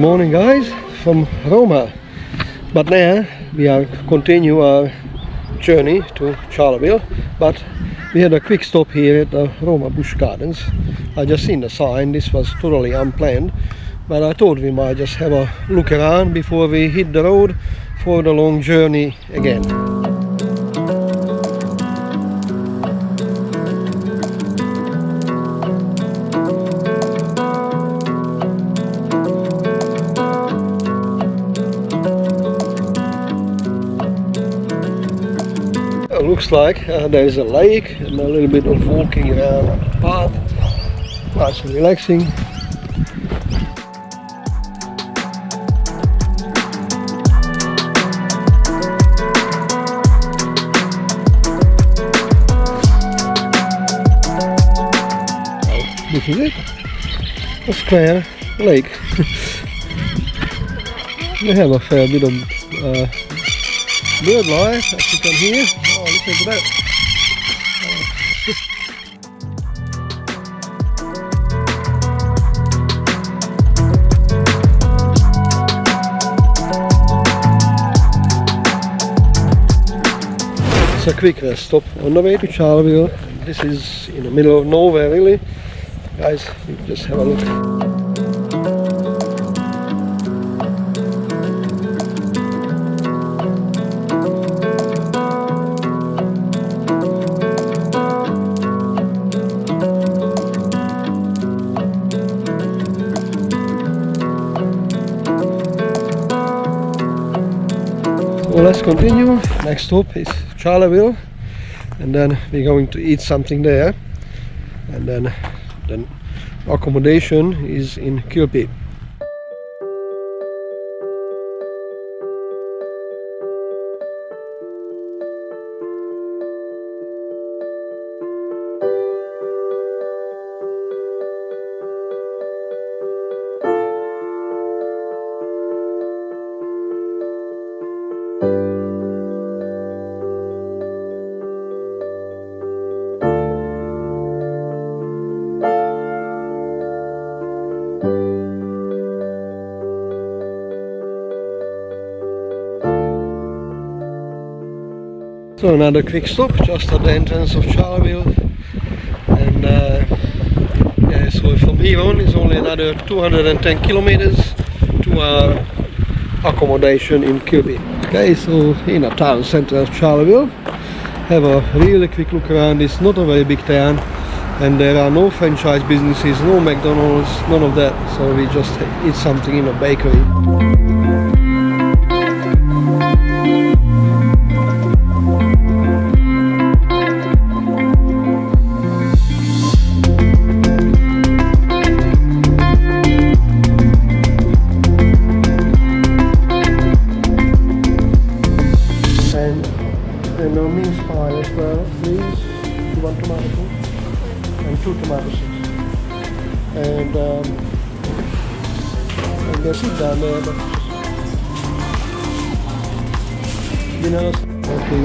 morning guys from Roma, but now we are continue our journey to Charleville, but we had a quick stop here at the Roma Bush Gardens. I just seen the sign. This was totally unplanned, but I thought we might just have a look around before we hit the road for the long journey again. Looks like there is a lake and a little bit of walking around the path. Nice and relaxing. This is it, a square lake. We have a fair bit of bird life, as you can hear. Oh, listen to that. It's a quick rest stop on the way to Charleville. This is in the middle of nowhere really. Guys, you just have a look. So let's continue. Next stop is Charleville, and then we're going to eat something there, and then accommodation is in Quilpie. So another quick stop just at the entrance of Charleville, and yeah, so from here on it's only another 210 kilometers to our accommodation in Quilpie. Okay, so in the town center of Charleville, have a really quick look around. It's not a very big town, and there are no franchise businesses, no McDonald's, none of that, so we just eat something in a bakery. And a mince pie as well, please. You want tomato soup? And 2 tomato sauces. And there's it down there, but dinners. Okay,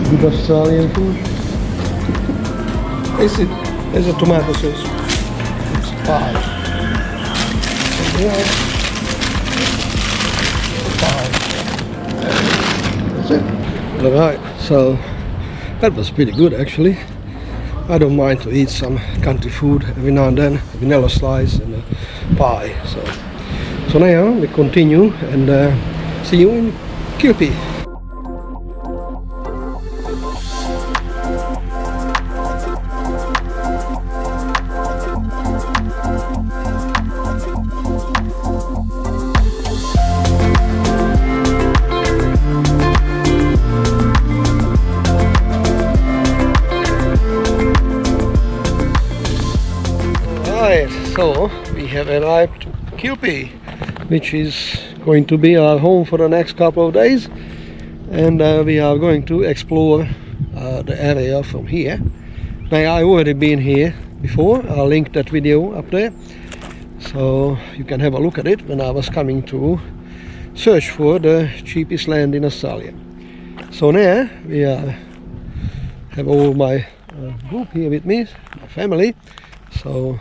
good Australian food. There's a tomato sauce. It's 5. And here, 5. Alright, so that was pretty good actually. I don't mind to eat some country food every now and then, a vanilla slice and a pie. So now we continue and see you in Quilpie. So we have arrived to Quilpie, which is going to be our home for the next couple of days, and we are going to explore the area from here. Now I've already been here before. I'll link that video up there, so you can have a look at it when I was coming to search for the cheapest land in Australia. So now we have all my group here with me, my family. So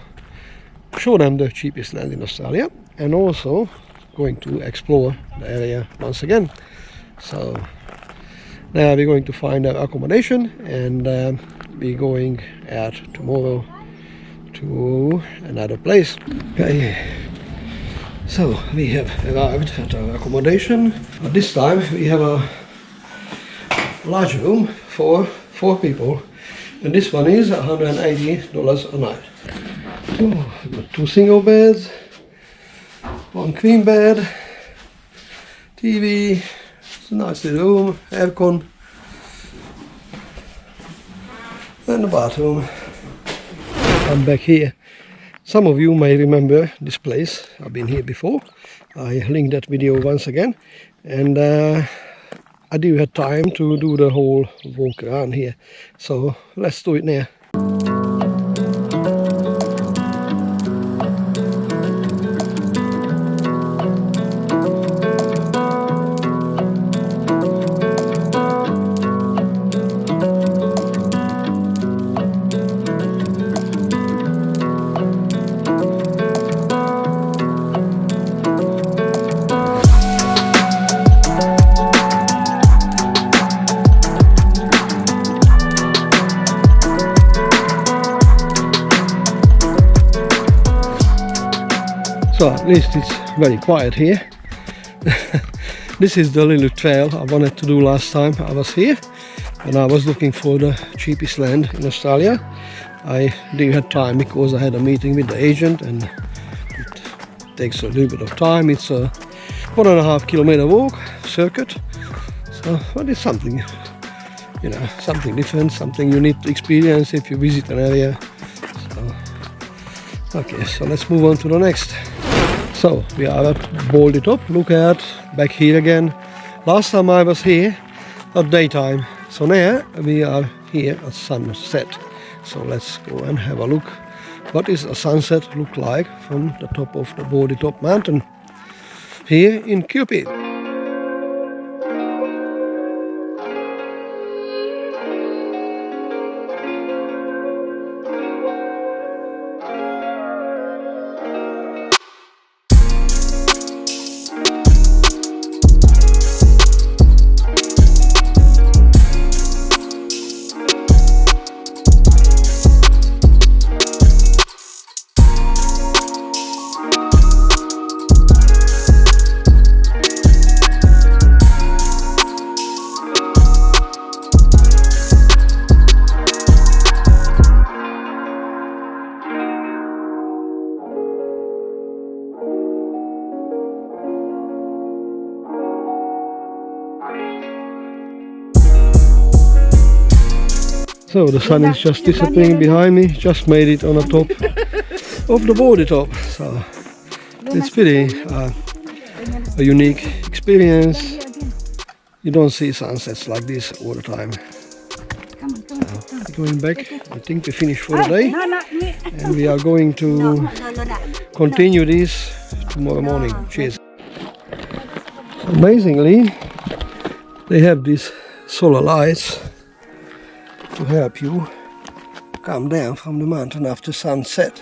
show them the cheapest land in Australia, and also going to explore the area once again. So now we're going to find our accommodation, and we're going out tomorrow to another place. Okay, so we have arrived at our accommodation. This time we have a large room for 4 people, and this one is $180 a night. Oh, we've got 2 single beds, 1 queen bed, TV, it's a nice little room, aircon, and a bathroom. I'm back here. Some of you may remember this place. I've been here before. I linked that video once again, and I do have time to do the whole walk around here, so let's do it now. So at least it's very quiet here. This is the little trail I wanted to do last time I was here, and I was looking for the cheapest land in Australia. I didn't have time because I had a meeting with the agent, and it takes a little bit of time. It's a 1.5 kilometer walk circuit, so but it's something, you know, something different, something you need to experience if you visit an area. So, okay, so let's move on to the next. So we are at Baldy Top. Look at back here again. Last time I was here at daytime, so now we are here at sunset. So let's go and have a look. What is a sunset look like from the top of the Baldy Top mountain here in Quilpie? So the sun is just disappearing behind me, just made it on the top of the Baldy Top. So it's pretty a unique experience. You don't see sunsets like this all the time. So going back, I think we finished for the day, and we are going to continue this tomorrow morning. Cheers. Amazingly, they have these solar lights to help you come down from the mountain after sunset.